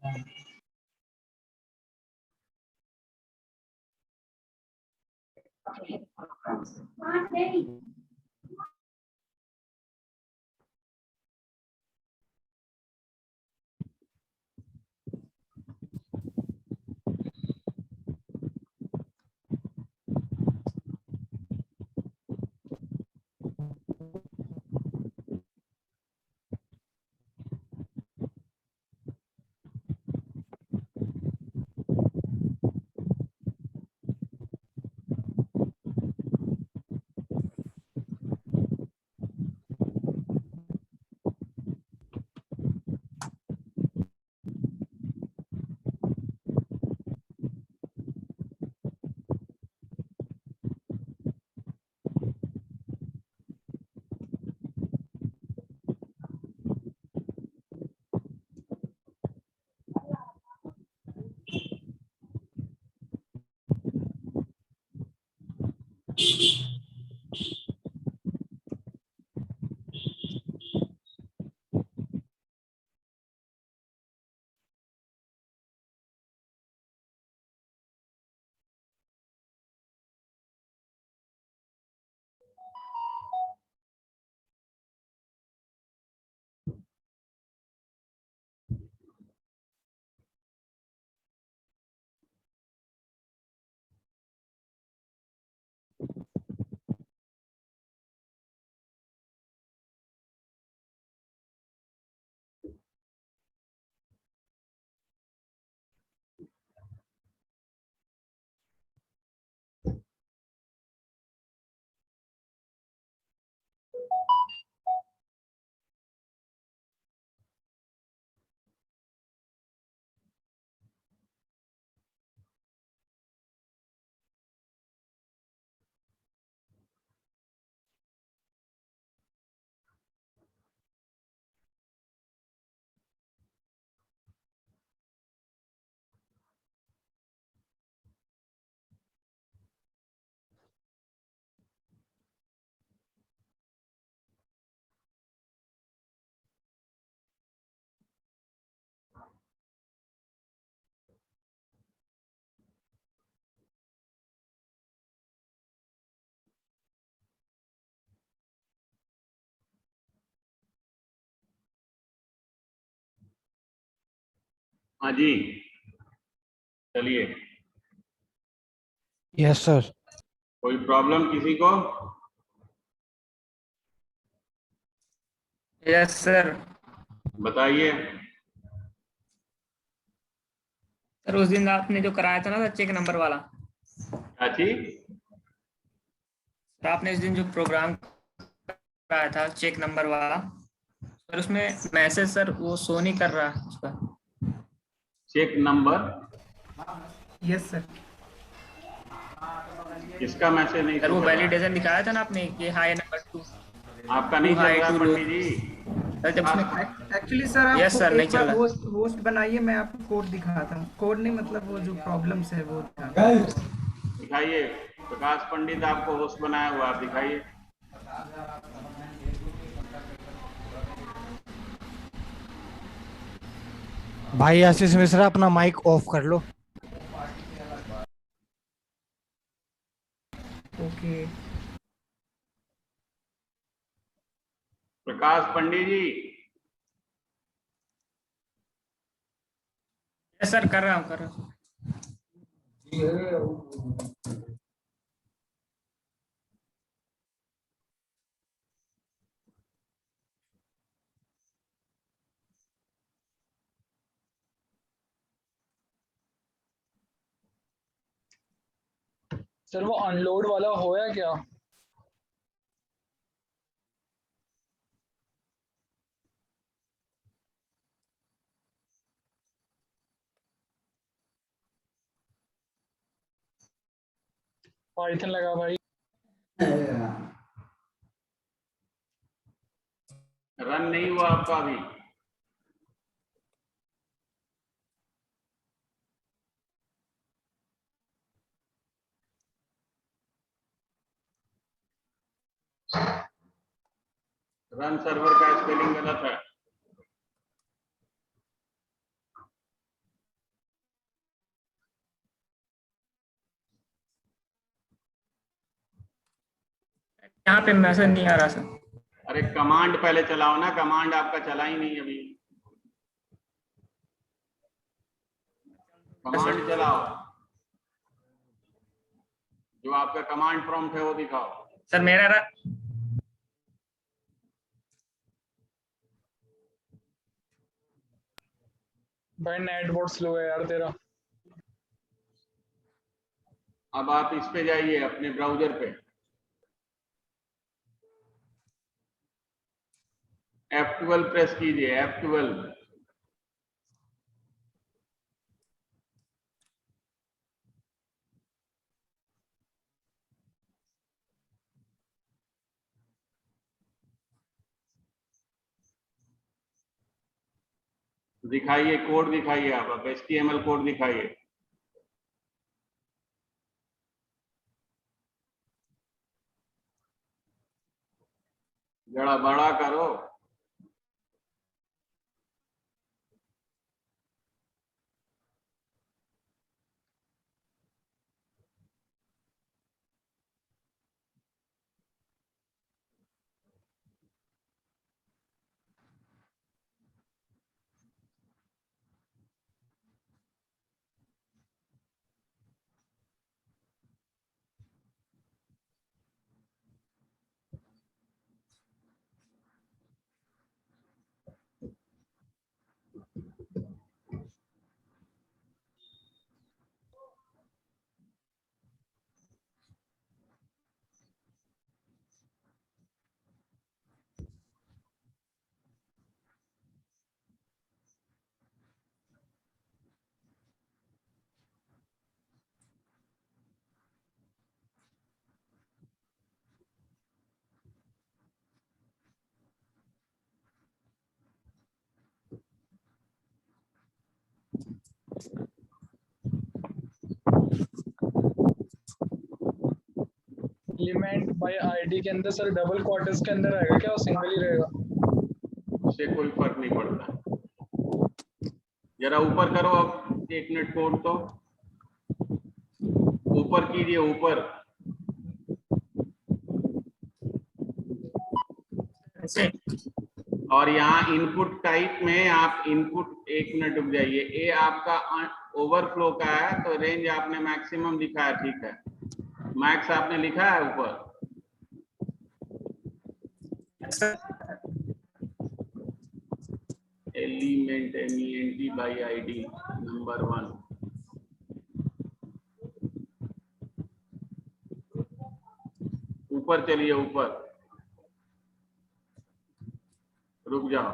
हाँ जी, चलिए। Yes sir. कोई प्रॉब्लम किसी को? Yes sir. बताइए। सर उस दिन आपने जो कराया था ना चेक नंबर वाला, क्या चीज? सर आपने इस दिन जो प्रोग्राम कराया था चेक नंबर वाला, सर उसमें मैसेज सर वो शो नहीं कर रहा है उसका। Check number? Yes sir. किसका मैसेज नहीं सर शो वो कर रहा है? वैलिडेशन दिखाया था ना आपने कि हाई नंबर 2 आपका नहीं चल हाई रहा 2 लो। पंडित जी। सर जब उसमें एक्चुअली सर आप यस सर नहीं एक चल बार रहा। होस्ट बनाइए, मैं आपको कोड दिखाता हूँ। कोड नहीं मतलब वो जो प्रॉब्लम्स है वो दिखाता हूँ। दिखाइए। प्रकाश पंडित आपको होस्ट बनाया हुआ, आप दिखाइए। भाई आशीष मिश्रा अपना माइक ऑफ कर लो। ओके। प्रकाश पंडित जी। यस सर कर रहा हूँ। सर वो अनलोड वाला होया क्या? पाइथन लगा भाई। रन नहीं हुआ आपका अभी? रन सर्वर का स्पेलिंग गलत है। यहाँ पे मैसेज नहीं आ रहा सर। अरे कमांड पहले चलाओ ना, कमांड आपका चला ही नहीं अभी। कमांड चलाओ, जो आपका कमांड प्रॉम्प्ट है वो दिखाओ। सर मेरा भाई नेट बहुत स्लो है यार तेरा। अब आप इस पे जाइए अपने ब्राउजर पे, F12 प्रेस कीजिए, F12। दिखाइए कोड, दिखाइए आप HTML कोड दिखाइए। जरा बड़ा करो। एलिमेंट बाय आईडी के अंदर सर डबल क्वार्टर्स के अंदर रहेगा क्या, सिंगल ही रहेगा? उससे कोई फर्क नहीं पड़ता। जरा ऊपर करो अब 1 मिनट कोड तो ऊपर कीजिए, ऊपर। ऐसे और यहाँ इनपुट टाइप में आप इनपुट, 1 मिनट रुक जाइए, ये आपका ओवरफ्लो का है तो रेंज आपने मैक्सिमम लिखा है, ठीक है, मैक्स आपने लिखा है ऊपर। Element MENT by ID number 1। ऊपर चलिए, ऊपर रुक जाओ।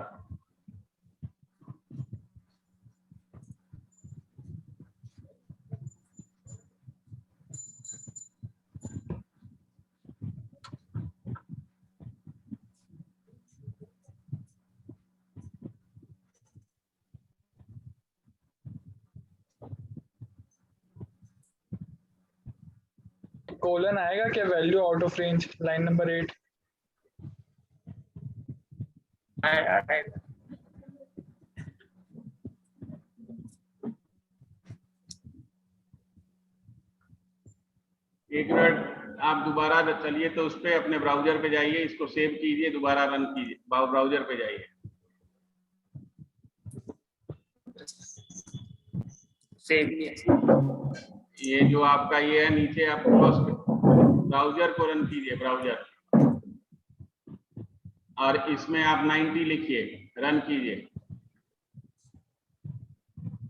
कोलन आएगा क्या value out of range, line number 8? आएगा। एक मिनट आप दोबारा चलिए तो उस पे अपने ब्राउजर पे जाइए, इसको सेव कीजिए, दोबारा रन कीजिए, ब्राउजर पे जाइए। सेव किया। ये जो आपका ये है नीचे, आप ब्राउजर को रन कीजिए, ब्राउजर, और इसमें आप 90 लिखिए, रन कीजिए।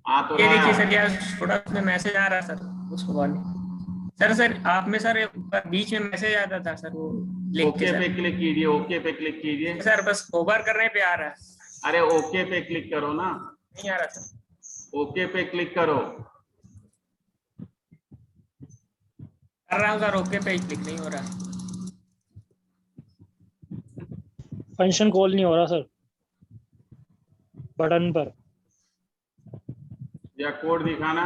आ तो ये रहा देखिए है। सर, यार थोड़ा उसमें मैसेज आ रहा सर, उसको वाली सर आप में सर बीच में मैसेज आता था सर, वो लिख के ओके सर। पे क्लिक कीजिए, ओके पे क्लिक कीजिए। सर बस ओवर करने पे आ रहा है। अरे ओके पे क्लिक करो ना, नहीं आ रहा सर। ओके पे क्लिक करो। कर रहा हूँ सर, ओके पे क्लिक नहीं हो रहा। फंक्शन कॉल नहीं हो रहा सर बटन पर। या कोड दिखाना।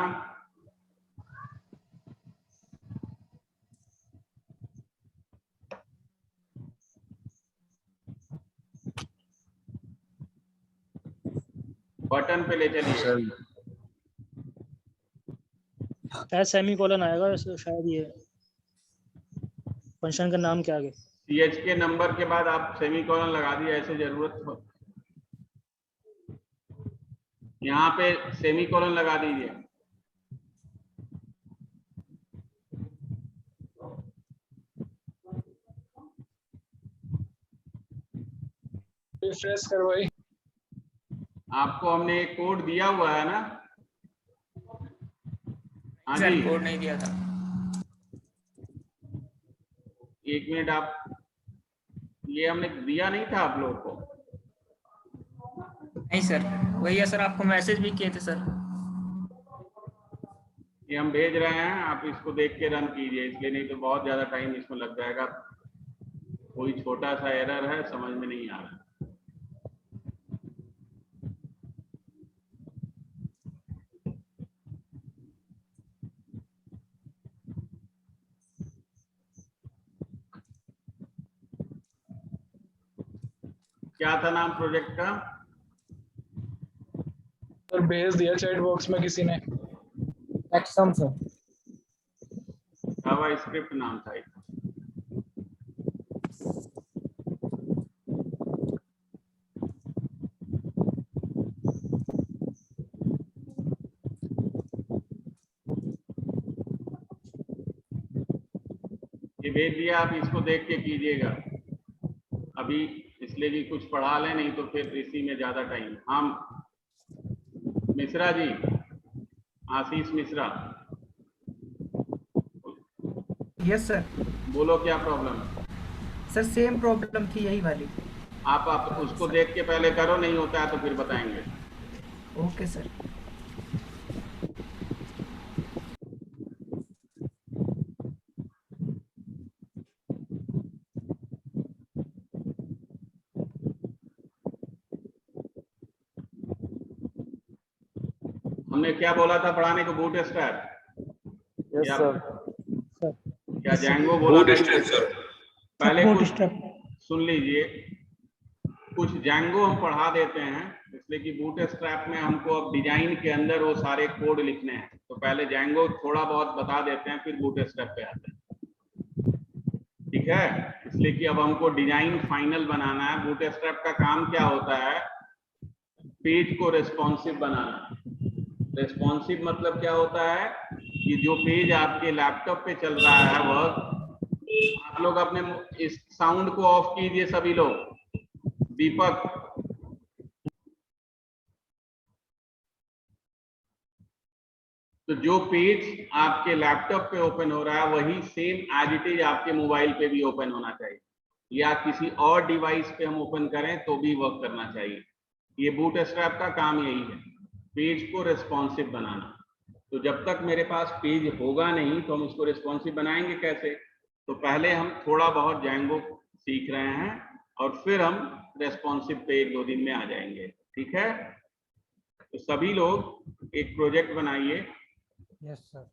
बटन पे ले चलिए। शायद सेमी कॉलन आएगा शायद, ये फंक्शन का नाम क्या आगे। CH के नंबर के बाद आप सेमीकोलन लगा दिए, ऐसे जरूरत हो, यहाँ पे सेमीकोलन लगा दीजिए। रिफ्रेश करवाई। आपको हमने एक कोड दिया हुआ है ना? हाँ सर जी, कोड नहीं दिया था। एक मिनट, आप, ये हमने दिया नहीं था आप लोगों को? नहीं सर, वही है सर, आपको मैसेज भी किए थे सर। ये हम भेज रहे हैं, आप इसको देख के रन कीजिए, इसलिए नहीं तो बहुत ज्यादा टाइम इसमें लग जाएगा। कोई छोटा सा एरर है, समझ में नहीं आ रहा। क्या था नाम प्रोजेक्ट का? सर भेज दिया चैट बॉक्स में किसी ने। एक्सम सर। जावा स्क्रिप्ट नाम था एक। ये भेज दिया, आप इसको देख के कीजिएगा अभी, इसलिए कि कुछ पढ़ा लें, नहीं तो फिर इसी में ज्यादा टाइम। हम मिश्रा जी, आशीष मिश्रा, यस सर। बोलो क्या प्रॉब्लम है? सर सेम प्रॉब्लम थी, यही वाली। आप उसको देख के पहले करो, नहीं होता है तो फिर बताएंगे। Okay sir. हमने क्या बोला था पढ़ाने को? बूट स्ट्रैप या क्या जैंगो बोला था? पहले बूट कुछ स्ट्रैप। सुन लीजिए, कुछ जैंगो हम पढ़ा देते हैं, इसलिए कि बूट स्ट्रैप में हमको अब डिजाइन के अंदर वो सारे कोड लिखने हैं, तो पहले जैंगो थोड़ा बहुत बता देते हैं, फिर बूट स्ट्रैप पे आते हैं। ठीक है, इसलिए कि अब हमको डिजाइन फाइनल बनाना है। बूट स्ट्रैप का काम क्या होता है? पेज को रेस्पॉन्सिव बनाना। रेस्पॉन्सिव मतलब क्या होता है कि जो पेज आपके लैपटॉप पे चल रहा है वह, आप लोग अपने इस साउंड को ऑफ कीजिए सभी लोग। दीपक, तो जो पेज आपके लैपटॉप पे ओपन हो रहा है वही सेम एज इट इज आपके मोबाइल पे भी ओपन होना चाहिए, या किसी और डिवाइस पे हम ओपन करें तो भी वर्क करना चाहिए। ये बूट स्ट्रैप का काम यही है, पेज को रेस्पॉन्सिव बनाना। तो जब तक मेरे पास पेज होगा नहीं तो हम इसको रेस्पॉन्सिव बनाएंगे कैसे? तो पहले हम थोड़ा बहुत जैंगो सीख रहे हैं और फिर हम रेस्पॉन्सिव पे 1-2 दिन में आ जाएंगे। ठीक है, तो सभी लोग एक प्रोजेक्ट बनाइए। Yes sir.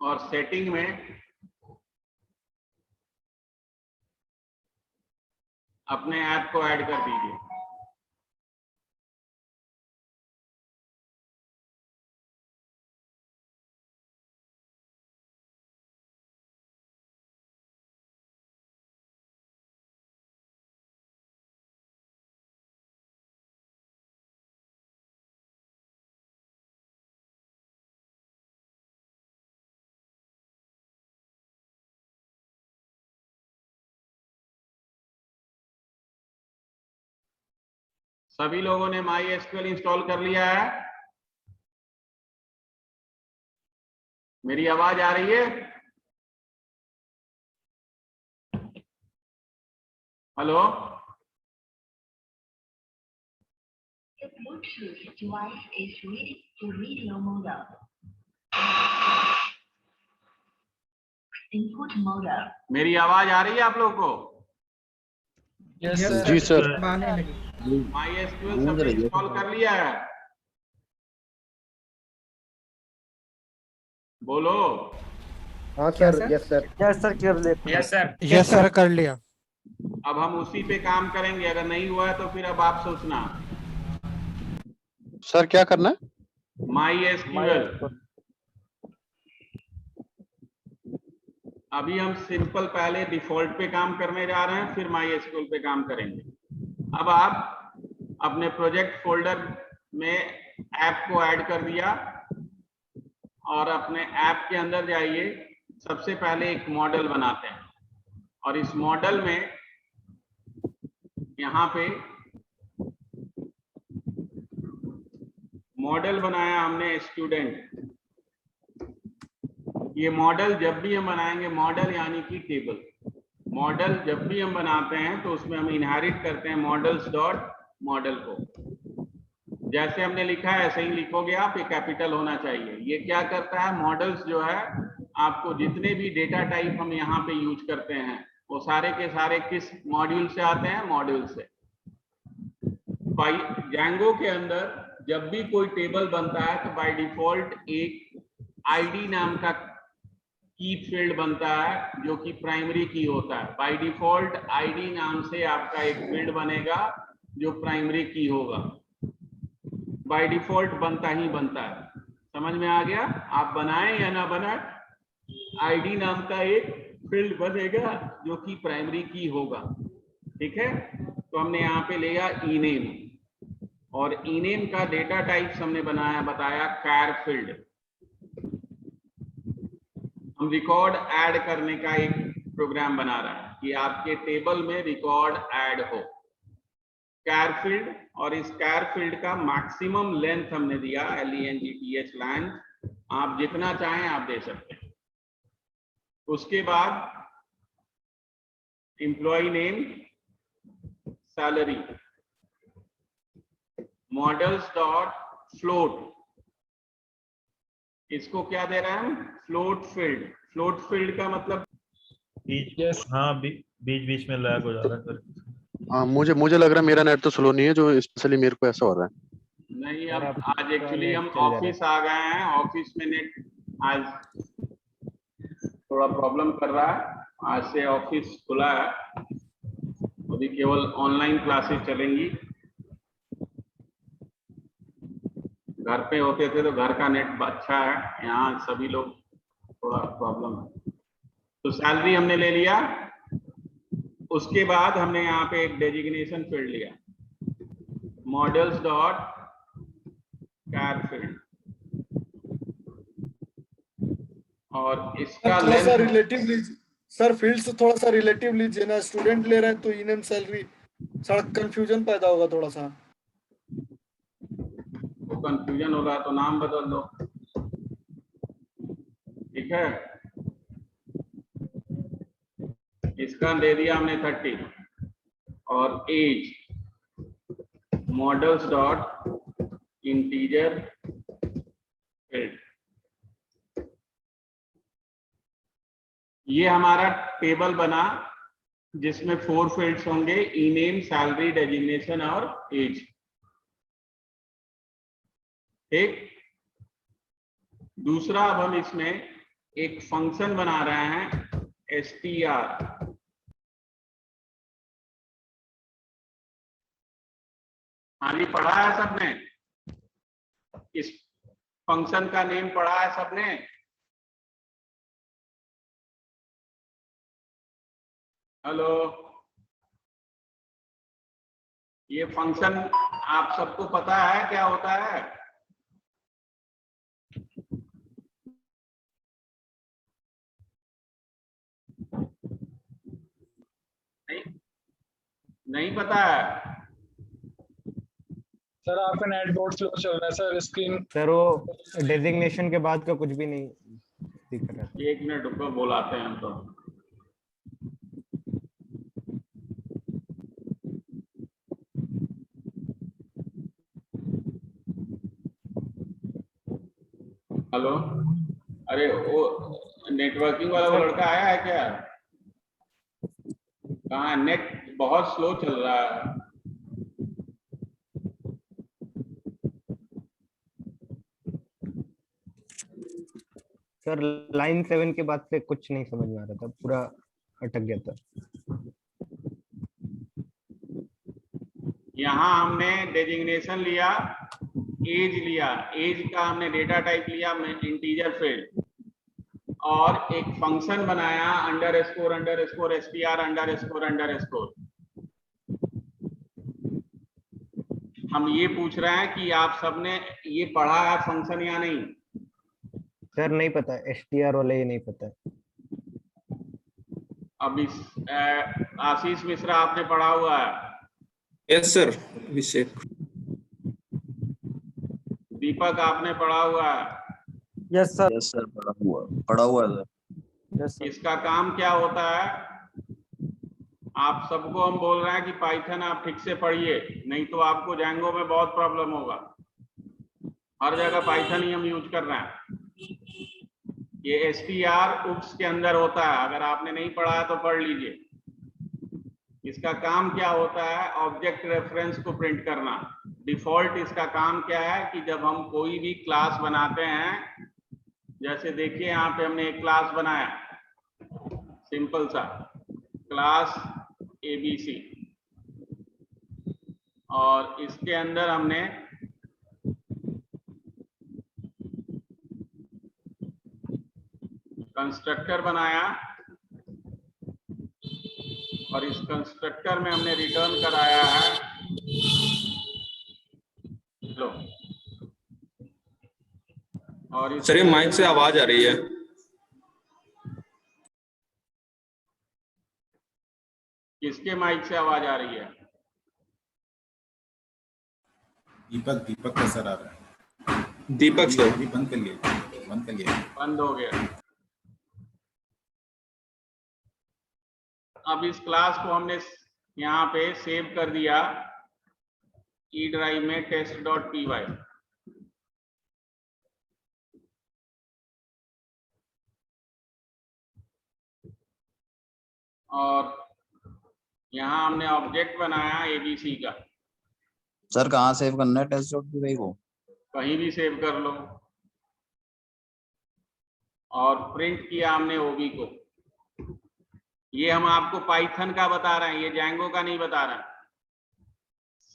और सेटिंग में अपने ऐप को ऐड कर दीजिए। सभी लोगों ने MySQL इंस्टॉल कर लिया है? मेरी आवाज आ रही है? Hello? The Bluetooth device is ready to radio mode up. Input mode up. मेरी आवाज आ रही है आप लोग को? Yes Yes, sir. जी सर। अब आने लगी। MySQL सबने इंस्टॉल कर लिया है? बोलो। हाँ क्या sir, sir? Yes sir. Yes sir कर लेते यस सर। यस सर कर लिया। अब हम उसी पे काम करेंगे, अगर नहीं हुआ है तो फिर अब आप सोचना। सर क्या करना है? MySQL अभी हम सिंपल पहले डिफॉल्ट पे काम करने जा रहे हैं, फिर MySQL पे काम करेंगे। अब आप अपने प्रोजेक्ट फोल्डर में ऐप को ऐड कर दिया और अपने ऐप के अंदर जाइए। सबसे पहले एक मॉडल बनाते हैं और इस मॉडल में यहाँ पे मॉडल बनाया हमने स्टूडेंट। ये मॉडल जब भी हम बनाएंगे, मॉडल यानी कि टेबल, मॉडल जब भी हम बनाते हैं तो उसमें हम इनहेरिट करते हैं मॉडल्स डॉट मॉडल को। जैसे हमने लिखा है ऐसे ही लिखोगे आप, ये कैपिटल होना चाहिए। ये क्या करता है, मॉडल्स जो है आपको जितने भी डेटा टाइप हम यहाँ पे यूज करते हैं वो सारे के सारे किस मॉड्यूल से आते हैं, मॉड्यूल से। Django के अंदर जब भी कोई टेबल बनता है तो बाय डिफॉल्ट एक आईडी नाम का की फील्ड बनता है जो कि प्राइमरी की होता है। बाय डिफॉल्ट आईडी नाम से आपका एक फील्ड बनेगा जो प्राइमरी की होगा, बाय डिफॉल्ट बनता ही बनता है। समझ में आ गया? आप बनाएं या ना बनाएं, आईडी नाम का एक फील्ड बनेगा जो कि प्राइमरी की होगा। ठीक है, तो हमने यहाँ पे लिया इनेम और इनेम का डेटा टाइप्स हमने बताया कार फील्ड। हम रिकॉर्ड ऐड करने का एक प्रोग्राम बना रहे हैं कि आपके टेबल में रिकॉर्ड ऐड हो, कार फील्ड। और इस कार फील्ड का मैक्सिमम लेंथ हमने दिया LENGTH लेंथ, आप जितना चाहें आप दे सकते हैं। उसके बाद employ name, salary, models dot float, इसको क्या दे रहे हैं हम, फ्लोट फील्ड। फ्लोट फील्ड का मतलब यस हाँ बीच बीच में लैग हो जा रहा है सर। हाँ, मुझे लग रहा है मेरा नेट तो स्लो नहीं है, जो स्पेशली मेरे को ऐसा हो रहा है। नहीं। अब आज एक्चुअली हम ऑफिस आ गए हैं, ऑफिस में नेट आज थोड़ा प्रॉब्लम कर रहा है। आज से ऑफिस खुला है, अभी केवल ऑनलाइन क्लासेस चलेंगी। घर पे होते थे तो घर का नेट अच्छा है, यहाँ सभी लोग थोड़ा प्रॉब्लम है। तो सैलरी हमने ले लिया। उसके बाद हमने यहाँ पे एक डेजिग्नेशन फील्ड लिया, मॉडल्स डॉट कार फील्ड, और इसका थोड़ा सा लेंथ रिलेटिवली सर, फील्ड से थोड़ा सा रिलेटिव लीजिए ना। स्टूडेंट ले रहे हैं तो इनेम सैलरी, सड़क कंफ्यूजन पैदा होगा थोड़ा सा। तो कंफ्यूजन होगा तो नाम बदल दो, ठीक है। इसका दे दिया हमने 30 और age models dot integer field. ये हमारा टेबल बना जिसमें 4 फील्ड्स होंगे, ईनेम, सैलरी, डेजिग्नेशन और एज। ठीक। दूसरा, अब हम इसमें एक फंक्शन बना रहे हैं str। हाँ जी, पढ़ा है सबने? इस फंक्शन का नेम पढ़ा है सबने? हेलो, ये फंक्शन आप सबको पता है क्या होता है? नहीं, नहीं पता है? सर आपका नेट बहुत स्लो चल रहा है सर, स्क्रीन। सर वो डेजिग्नेशन के बाद का कुछ भी नहीं दिख रहा है। 1 मिनट रुको, बुलाते हैं हम तो। हेलो, अरे वो नेटवर्किंग वाला वो लड़का आया है क्या? कहाँ है? नेट बहुत स्लो चल रहा है। सर लाइन 7 के बाद से कुछ नहीं समझ में आ रहा था, पूरा अटक गया था। यहाँ हमने डेजिग्नेशन लिया, एज लिया, एज का हमने डेटा टाइप लिया इंटीजर फील्ड, और एक फंक्शन बनाया अंडरस्कोर str अंडरस्कोर। हम ये पूछ रहे हैं कि आप सबने ये पढ़ा है फंक्शन या नहीं? सर नहीं पता, str वाले ये नहीं पता। अब इस आशीष मिश्रा आपने पढ़ा हुआ है? Yes sir. अभिषेक। दीपक आपने पढ़ा हुआ है? Yes sir. यस सर, पढ़ा हुआ है सर। Yes sir. इसका काम क्या होता है? आप सबको हम बोल रहे हैं कि पाइथन आप ठीक से पढ़िए, नहीं तो आपको जैंगो में बहुत प्रॉब्लम होगा। हर जगह पाइथन ही हम यूज कर रहे हैं। ये str उप्स के अंदर होता है, अगर आपने नहीं पढ़ा है तो पढ़ लीजिए। इसका काम क्या होता है? ऑब्जेक्ट रेफरेंस को प्रिंट करना। डिफॉल्ट इसका काम क्या है कि जब हम कोई भी क्लास बनाते हैं, जैसे देखिए यहाँ पे हमने एक क्लास बनाया, सिंपल सा क्लास ABC, और इसके अंदर हमने कंस्ट्रक्टर बनाया, और इस कंस्ट्रक्टर में हमने रिटर्न कराया है लो। और सर ये माइक से आवाज आ रही है। किसके माइक से आवाज आ रही है? दीपक का सर आ रहा है। दीपक सर। बंद कर लिया। बंद हो गया। अब इस क्लास को हमने यहाँ पे सेव कर दिया ई ड्राइव में test.py। और यहाँ हमने ऑब्जेक्ट बनाया ABC का। सर कहाँ सेव करना है test.py को? कहीं भी सेव कर लो। और प्रिंट किया हमने OB को। ये हम आपको पाइथन का बता रहे हैं, ये जैंगो का नहीं बता रहे हैं।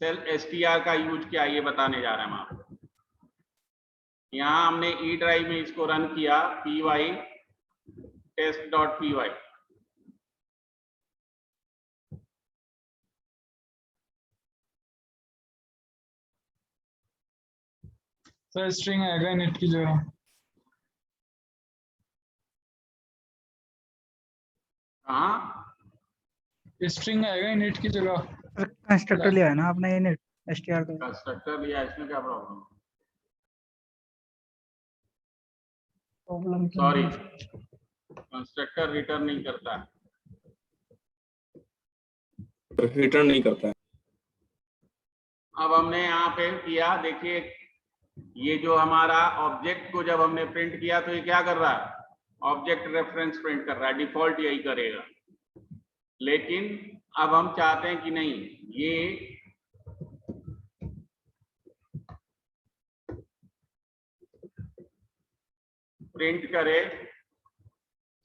सेल str का यूज क्या ये बताने जा रहे हैं हम आपको। यहाँ हमने ई ड्राइव में इसको रन किया py test.py। सर स्ट्रिंग आएगा नेट की जगह। कहाँ स्ट्रिंग आएगा नेट की जगह। कंस्ट्रक्टर लिया है ना आपने, ये नेट str का कंस्ट्रक्टर लिया, इसमें क्या problem? Problem sorry, constructor return नहीं करता है। रिटर्न नहीं करता है। अब हमने यहाँ पे किया, देखिए ये जो हमारा ऑब्जेक्ट को जब हमने प्रिंट किया तो ये क्या कर रहा है? ऑब्जेक्ट रेफरेंस प्रिंट कर रहा है, डिफॉल्ट यही करेगा। लेकिन अब हम चाहते हैं कि नहीं, ये प्रिंट करे,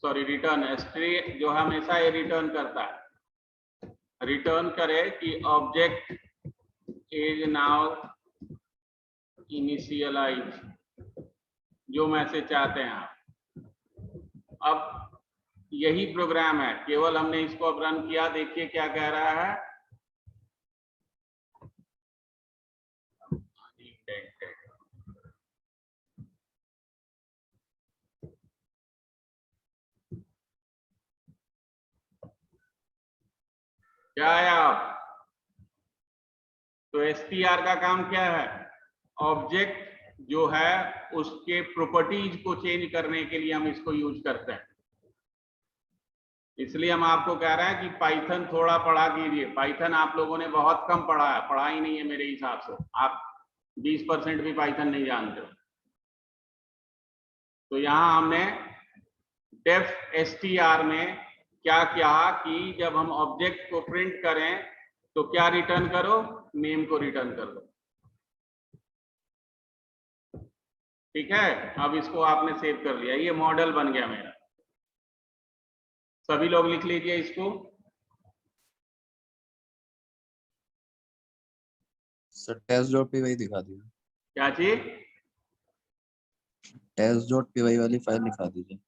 सॉरी रिटर्न, स्ट्रिंग जो हमेशा ये रिटर्न करता है, रिटर्न करे कि ऑब्जेक्ट इज नाउ इनिशियलाइज, जो मैसेज चाहते हैं आप। अब यही प्रोग्राम है, केवल हमने इसको अब रन किया। देखिए क्या कह रहा है, क्या आया? तो str का काम क्या है? ऑब्जेक्ट जो है उसके प्रॉपर्टीज को चेंज करने के लिए हम इसको यूज करते हैं। इसलिए हम आपको कह रहे हैं कि पाइथन थोड़ा पढ़ा कीजिए। पाइथन आप लोगों ने बहुत कम पढ़ा है, पढ़ा ही नहीं है मेरे हिसाब से। आप 20% भी पाइथन नहीं जानते हो। तो यहाँ हमने डेफ str में क्या क्या कि जब हम ऑब्जेक्ट को प्रिंट करें तो क्या रिटर्न करो? नेम को रिटर्न कर दो। ठीक है, अब इसको आपने सेव कर लिया, ये मॉडल बन गया मेरा। सभी लोग लिख लीजिए इसको। सर test.py दिखा दीजिए। क्या चीज? test.py वाली फाइल दिखा दीजिए।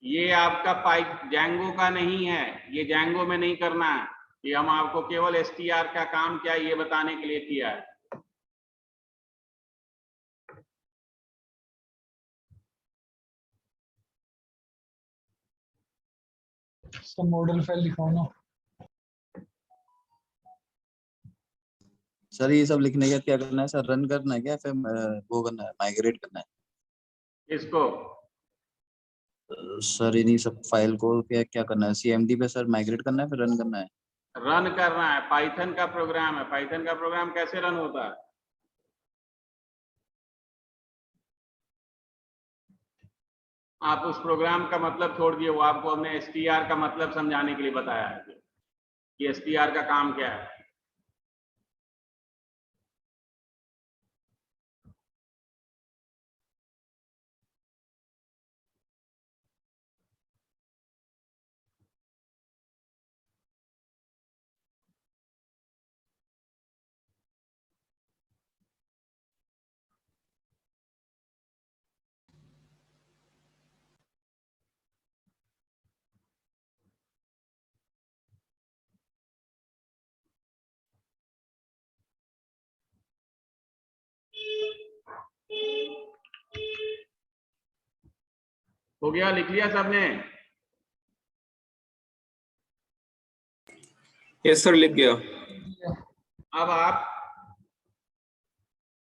ये आपका पाइप जैंगो का नहीं है, ये जैंगो में नहीं करना है। ये हम आपको केवल str का काम क्या है ये बताने के लिए किया है। सब मॉडल फाइल दिखाओ ना। सर ये सब लिखने के बाद क्या करना है सर? रन करना है क्या, फिर वो करना है, माइग्रेट करना है? इसको सर इन्हीं सब फाइल को क्या क्या करना है? cmd पे सर माइग्रेट करना है, फिर रन करना है? रन करना है। पाइथन का प्रोग्राम है। पाइथन का प्रोग्राम कैसे रन होता है? आप उस प्रोग्राम का मतलब छोड़ दिए, वो आपको हमने str का मतलब समझाने के लिए बताया है कि str का काम क्या है। हो गया? लिख लिया सबने? यस सर, लिख गया। अब आप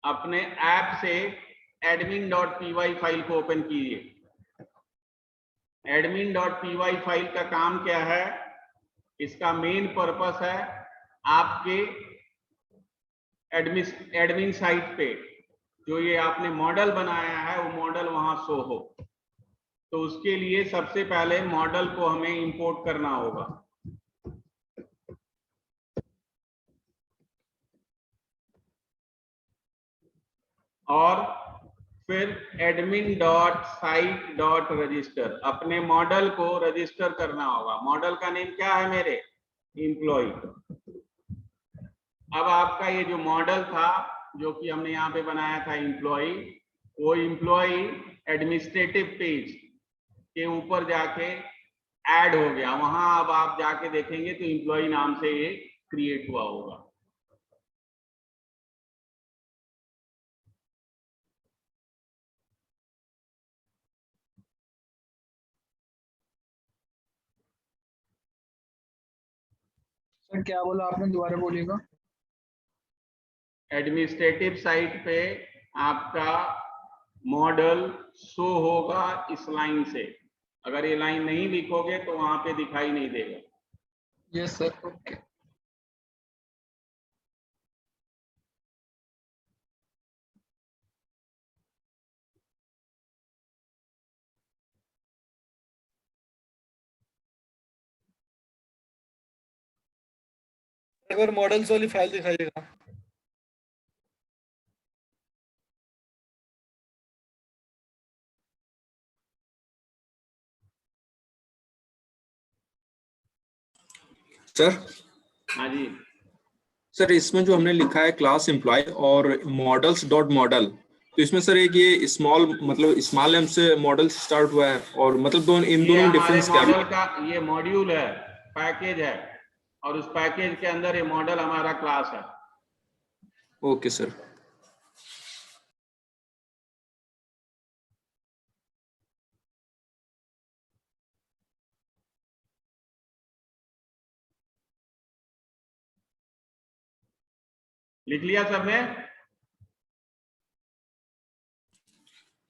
अपने ऐप से admin.py फाइल को ओपन कीजिए। admin.py फाइल का काम क्या है? इसका मेन पर्पस है आपके एडमिन साइट पे जो ये आपने मॉडल बनाया है वो मॉडल वहां शो हो। तो उसके लिए सबसे पहले मॉडल को हमें इंपोर्ट करना होगा। और फिर admin.site.register अपने मॉडल को रजिस्टर करना होगा। मॉडल का नेम क्या है मेरे? एम्प्लॉय। अब आपका ये जो मॉडल था जो कि हमने यहाँ पे बनाया था एम्प्लॉय, वो एम्प्लॉय एडमिनिस्ट्रेटिव पेज के ऊपर जाके ऐड हो गया। वहां अब आप जाके देखेंगे तो एम्प्लॉय नाम से ये क्रिएट हुआ होगा। सर क्या बोला आपने, दोबारा बोलिएगा। एडमिनिस्ट्रेटिव साइट पे आपका मॉडल शो होगा इस लाइन से। अगर ये लाइन नहीं लिखोगे तो वहां पे दिखाई नहीं देगा। Yes sir, okay. एक बार मॉडल्स वाली फाइल दिखाइएगा। सर हाँ जी। सर इसमें जो हमने लिखा है क्लास एम्प्लॉय और मॉडल्स डॉट मॉडल, तो इसमें सर एक ये स्मॉल मतलब स्मॉल एम से मॉडल स्टार्ट हुआ है, और मतलब दोनों इन दोनों में डिफरेंस क्या है? मॉडल का ये मॉड्यूल है, पैकेज है, और उस पैकेज के अंदर ये मॉडल हमारा क्लास है। Okay sir. लिख लिया सबने?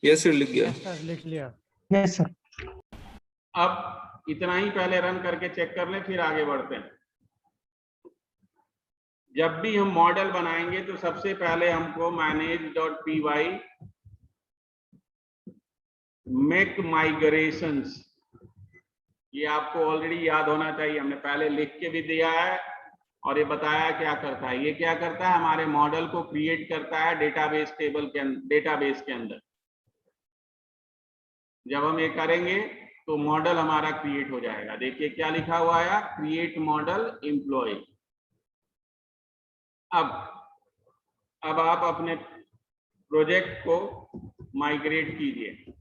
यस सर, लिख गया। सर लिख लिया। Yes sir. अब इतना ही पहले रन करके चेक कर लें, फिर आगे बढ़ते हैं। जब भी हम मॉडल बनाएंगे तो सबसे पहले हमको manage.py मेक माइग्रेशंस, ये आपको ऑलरेडी याद होना चाहिए, हमने पहले लिख के भी दिया है और ये बताया क्या करता है। ये क्या करता है, हमारे मॉडल को क्रिएट करता है डेटाबेस टेबल के डेटाबेस के अंदर। जब हम ये करेंगे तो मॉडल हमारा क्रिएट हो जाएगा। देखिए क्या लिखा हुआ है, क्रिएट मॉडल एम्प्लॉय। अब आप अपने प्रोजेक्ट को माइग्रेट कीजिए।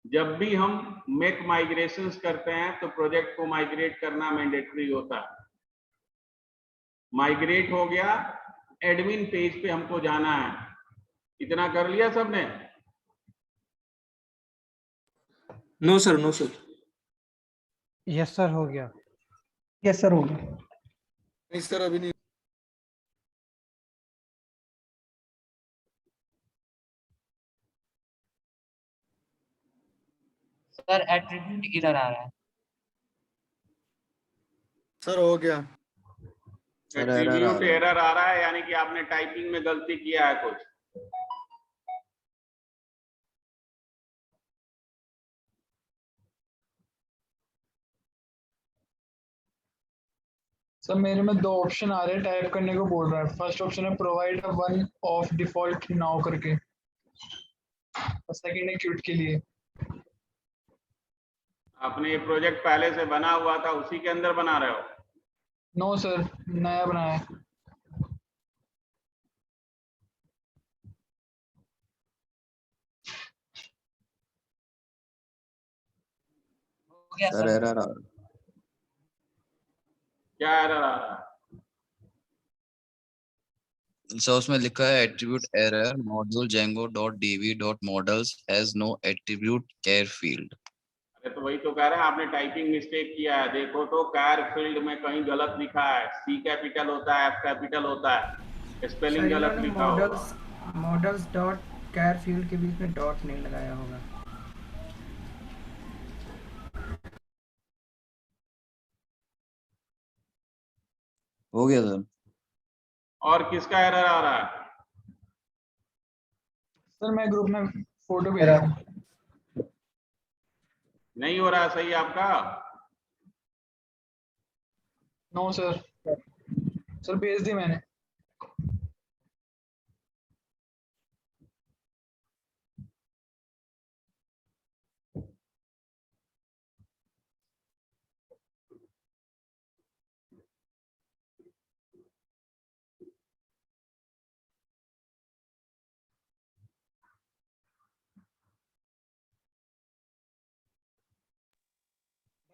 जब भी हम मेक माइग्रेशंस करते हैं तो प्रोजेक्ट को माइग्रेट करना मैंडेटरी होता है। माइग्रेट हो गया, एडमिन पेज पे हमको जाना है। इतना कर लिया सबने? No sir, no sir. Yes sir हो गया। यस सर हो गया। नहीं सर अभी नहीं। सर एट्रीब्यूट एरर आ रहा है। सर हो गया। एट्रीब्यूट एरर आ रहा है, यानी कि आपने टाइपिंग में गलती किया है कुछ। सर मेरे में 2 ऑप्शन आ रहे हैं, टाइप करने को बोल रहा है। फर्स्ट ऑप्शन है provide one of default now करके, और सेकंड है क्यूट के लिए। आपने ये प्रोजेक्ट पहले से बना हुआ था, उसी के अंदर बना रहे हो? नो सर, नया बनाया है। सर एरर आ रहा है। क्या एरर आ रहा है? सर उसमें लिखा है attribute error module Django dot DB dot models has no attribute char field. अरे तो वही तो कह रहे हैं, आपने टाइपिंग मिस्टेक किया है। देखो तो केयर फील्ड में कहीं गलत लिखा है, सी कैपिटल होता है, एफ कैपिटल होता है, स्पेलिंग गलत लिखा होगा। मॉडल्स डॉट कैर फील्ड के बीच में डॉट नहीं लगाया होगा। हो गया सर। और किसका एरर आ रहा है? सर मैं ग्रुप में फोटो भेज रहा हूँ। नहीं हो रहा सही आपका? नो सर, सर भेज दी मैंने।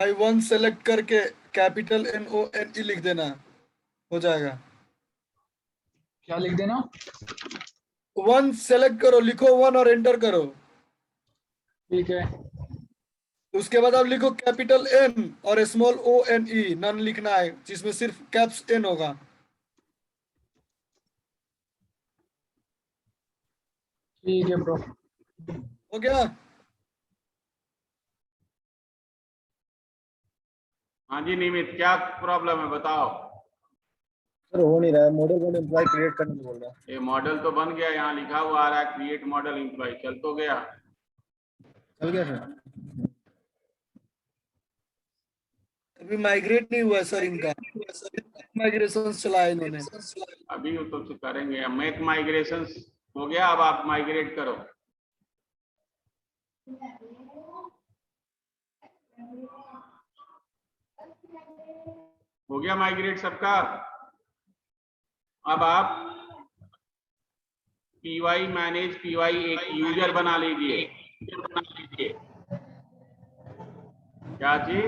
भाई वन सेलेक्ट करके कैपिटल NONE लिख देना, हो जाएगा। क्या लिख देना? वन सेलेक्ट करो, लिखो वन और एंटर करो। ठीक है। उसके बाद आप लिखो कैपिटल N और स्मॉल ONE, नन लिखना है जिसमें सिर्फ कैप्स N होगा। ठीक है ब्रो। हो गया? हाँ जी निमित, क्या प्रॉब्लम है बताओ। सर हो नहीं रहा है, मॉडल को एम्प्लॉय क्रिएट करने को बोल रहा है। ये मॉडल तो बन गया, यहाँ लिखा हुआ आ रहा है क्रिएट मॉडल एम्प्लॉय, चल तो गया। चल गया सर। अभी माइग्रेट नहीं हुआ सर इनका, माइग्रेशन चलाया इन्होंने। अभी तो करेंगे, मेक माइग्रेशन हो गया। अब आप माइग्रेट करो। हो गया माइग्रेट सबका? अब आप py मैनेज py एक यूजर बना लीजिए। क्या जी,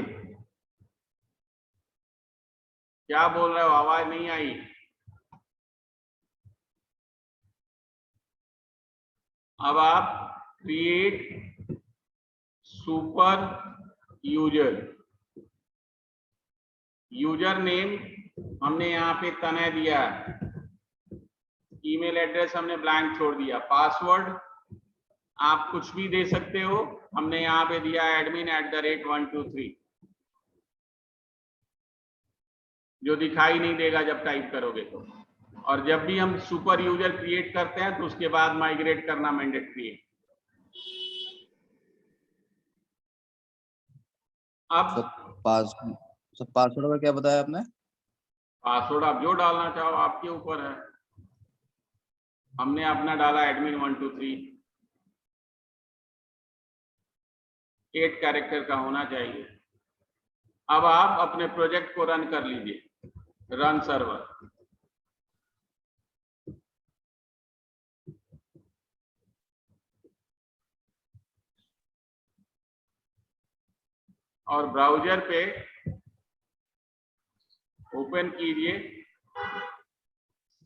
क्या बोल रहे हो? आवाज नहीं आई। अब आप create super user, user name हमने यहाँ पे तनय दिया है, ईमेल एड्रेस हमने ब्लैंक छोड़ दिया। पासवर्ड आप कुछ भी दे सकते हो, हमने यहाँ पे दिया admin@123, जो दिखाई नहीं देगा जब टाइप करोगे तो। और जब भी हम सुपर यूजर क्रिएट करते हैं तो उसके बाद माइग्रेट करना मैंडेटरी है। अब पासवर्ड का क्या बताया आपने? पासवर्ड आप जो डालना चाहो आपके ऊपर है। हमने अपना डाला admin123, 8 कैरेक्टर का होना चाहिए। अब आप अपने प्रोजेक्ट को रन कर लीजिए, रन सर्वर। और ब्राउजर पे ओपन कीजिए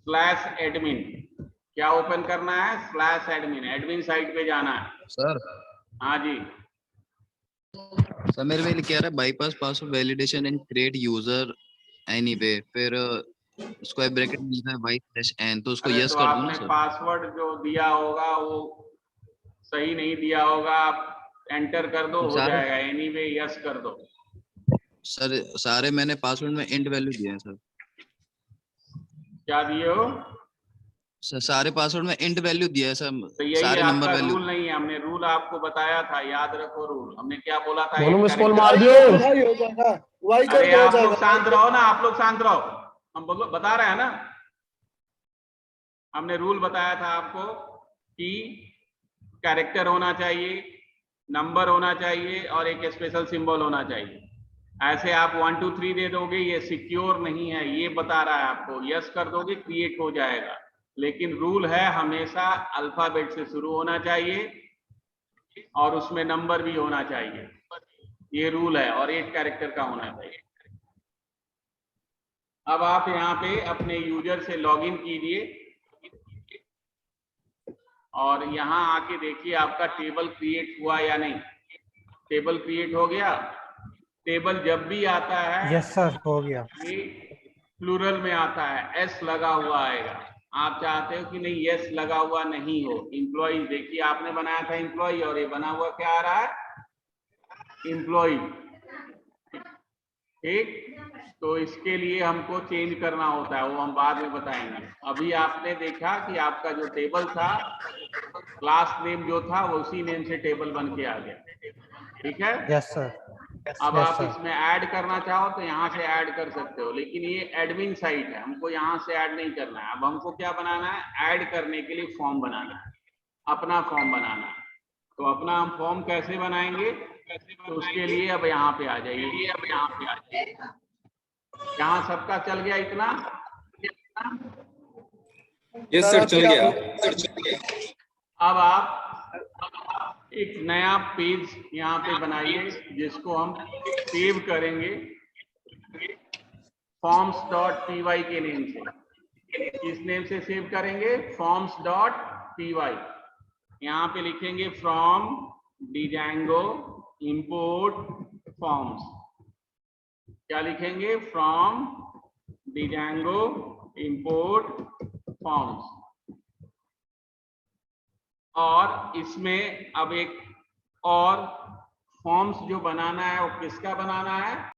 /admin। क्या ओपन करना है? /admin, एडमिन साइट पे जाना है। सर हाँ जी सर, मेरे में कह रहा है bypass password validation and create user anyway, फिर स्क्वायर ब्रैकेट में लिखा है y/n, तो उसको अरे यस तो कर दूं ना आपने सर? पासवर्ड जो दिया होगा वो सही नहीं दिया होगा, आप एंटर कर दो, हो जाएगा। एनीवे यस कर दो। सर सारे मैंने पासवर्ड में इंट वैल्यू दिए हैं सर। क्या दिए हो? सर सारे पासवर्ड में इंट वैल्यू दिया है सर, तो यही सारे नंबर आपका वैल्यू। रूल नहीं है, हमने रूल आपको बताया था, याद रखो रूल। हमने क्या बोला था? बोलो एक मिस कॉल character- मार दियो भाई, हो जाएगा वाई कर अरे दो, हो आप लोग जाएगा। शांत रहो ना, आप लोग शांत रहो। हम बता रहे हैं ना, हमने रूल बताया था आपको कि कैरेक्टर होना चाहिए, नंबर होना चाहिए और एक स्पेशल सिंबल होना चाहिए। ऐसे आप 1 2 3 दे दोगे, ये सिक्योर नहीं है, ये बता रहा है आपको। यस कर दोगे क्रिएट हो जाएगा, लेकिन रूल है हमेशा अल्फाबेट से शुरू होना चाहिए और उसमें नंबर भी होना चाहिए। ये रूल है और 8 कैरेक्टर का होना चाहिए। अब आप यहाँ पे अपने यूजर से लॉगिन कीजिए और यहाँ आके देखिए आपका टेबल क्रिएट हुआ या नहीं। टेबल क्रिएट हो गया। टेबल जब भी आता है यस सर, हो गया। ये प्लूरल में आता है, एस लगा हुआ आएगा। आप चाहते हो कि नहीं एस लगा हुआ नहीं हो। एम्प्लॉय, देखिए आपने बनाया था एम्प्लॉय और ये बना हुआ क्या आ रहा है? एम्प्लॉय। ठीक, तो इसके लिए हमको चेंज करना होता है, वो हम बाद में बताएंगे। अभी आपने देखा कि आपका जो टेबल था, क्लास नेम जो था वो उसी नेम से टेबल बन के आ गया। ठीक है? Yes sir. अब यस आप सर। इसमें ऐड करना चाहो तो यहाँ से ऐड कर सकते हो, लेकिन ये एडमिन साइट है, हमको यहाँ से ऐड नहीं करना है। अब हमको क्या बनाना है? ऐड करने के लिए फॉर्म बनाना है, अपना फॉर्म बनाना है। तो अपना हम फॉर्म कैसे बनाएंगे? तो उसके लिए अब यहाँ पे आ जाइए। यहाँ सबका चल गया इतना? यस सर, चल गया। अब आप एक नया पेज यहाँ पे बनाइए जिसको हम सेव करेंगे forms.py के नेम से। किस नेम से सेव करेंगे? forms.py। यहाँ पे लिखेंगे from Django import forms। क्या लिखेंगे? from Django import forms। और इसमें अब एक और फॉर्म्स जो बनाना है वो किसका बनाना है?